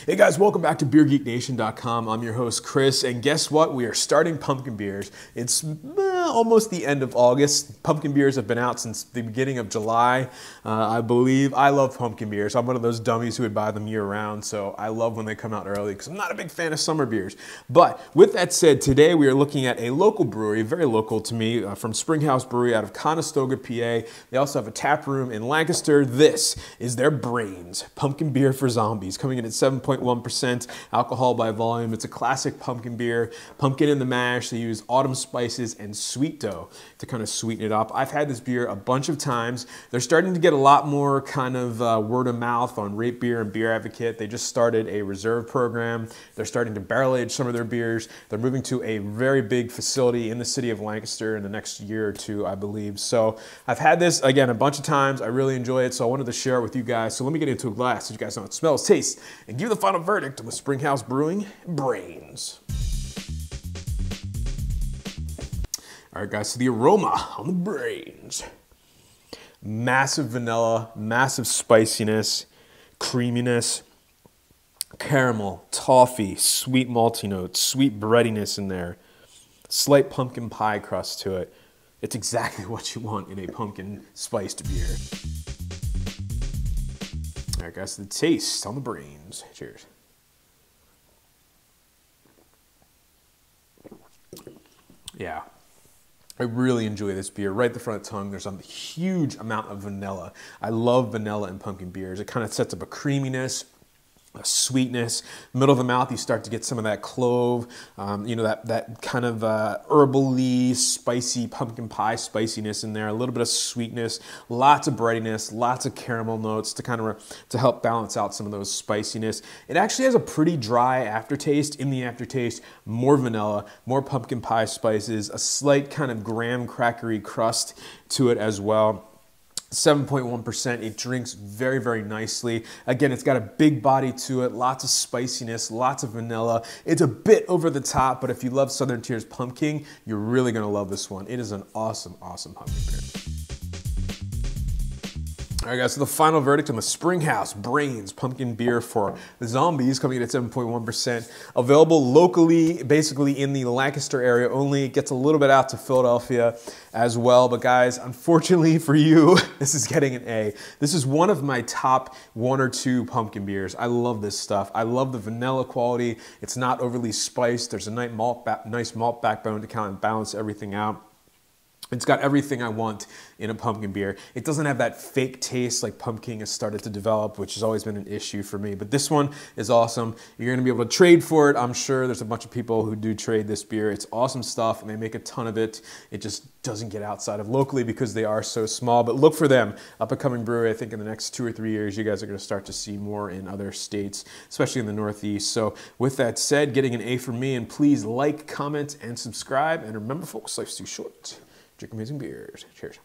Hey guys, welcome back to BeerGeekNation.com. I'm your host, Chris, and guess what? We are starting pumpkin beers. It's almost the end of August. Pumpkin beers have been out since the beginning of July, I believe. I love pumpkin beers. I'm one of those dummies who would buy them year-round, so I love when they come out early because I'm not a big fan of summer beers. But with that said, today we are looking at a local brewery, very local to me, from Springhouse Brewery out of Conestoga, PA. They also have a tap room in Lancaster. This is their Braaiins, pumpkin beer for zombies, coming in at 7.1% alcohol by volume. It's a classic pumpkin beer, pumpkin in the mash. They use autumn spices and sweet dough to kind of sweeten it up. I've had this beer a bunch of times. They're starting to get a lot more kind of word of mouth on Rate Beer and Beer Advocate. They just started a reserve program. They're starting to barrel age some of their beers. They're moving to a very big facility in the city of Lancaster in the next year or two, I believe. So I've had this, again, a bunch of times. I really enjoy it, so I wanted to share it with you guys. So let me get into a glass so you guys know how it smells, tastes, and give the final verdict on the Springhouse Brewing Braaiins. All right, guys, so the aroma on the Braaiins. Massive vanilla, massive spiciness, creaminess, caramel, toffee, sweet malty notes, sweet breadiness in there, slight pumpkin pie crust to it. It's exactly what you want in a pumpkin spiced beer. All right, guys, so the taste on the Braaiins. Cheers. Yeah, I really enjoy this beer. Right at the front of the tongue, there's a huge amount of vanilla. I love vanilla in pumpkin beers. It kind of sets up a creaminess, a sweetness. Middle of the mouth, you start to get some of that clove, you know, that kind of herbally, spicy pumpkin pie spiciness in there. A little bit of sweetness, lots of breadiness, lots of caramel notes to kind of to help balance out some of those spiciness. It actually has a pretty dry aftertaste. In the aftertaste, more vanilla, more pumpkin pie spices, a slight kind of graham crackery crust to it as well. 7.1%. It drinks very, very nicely. Again, it's got a big body to it, lots of spiciness, lots of vanilla. It's a bit over the top, but if you love Southern Tier's pumpkin, you're really going to love this one. It is an awesome, awesome pumpkin beer. All right, guys, so the final verdict on the Springhouse Braaiins pumpkin beer for the zombies, coming in at 7.1%. Available locally, basically in the Lancaster area only. It gets a little bit out to Philadelphia as well. But guys, unfortunately for you, this is getting an A. This is one of my top 1 or 2 pumpkin beers. I love this stuff. I love the vanilla quality. It's not overly spiced. There's a nice malt backbone to kind of balance everything out. It's got everything I want in a pumpkin beer. It doesn't have that fake taste like Pumpkn has started to develop, which has always been an issue for me. But this one is awesome. You're gonna be able to trade for it. I'm sure there's a bunch of people who do trade this beer. It's awesome stuff, and they make a ton of it. It just doesn't get outside of locally because they are so small. But look for them. Up-and-coming brewery, I think in the next 2 or 3 years, you guys are gonna start to see more in other states, especially in the Northeast. So with that said, getting an A from me, and please like, comment, and subscribe. And remember, folks, life's too short. Drink amazing beers. Cheers.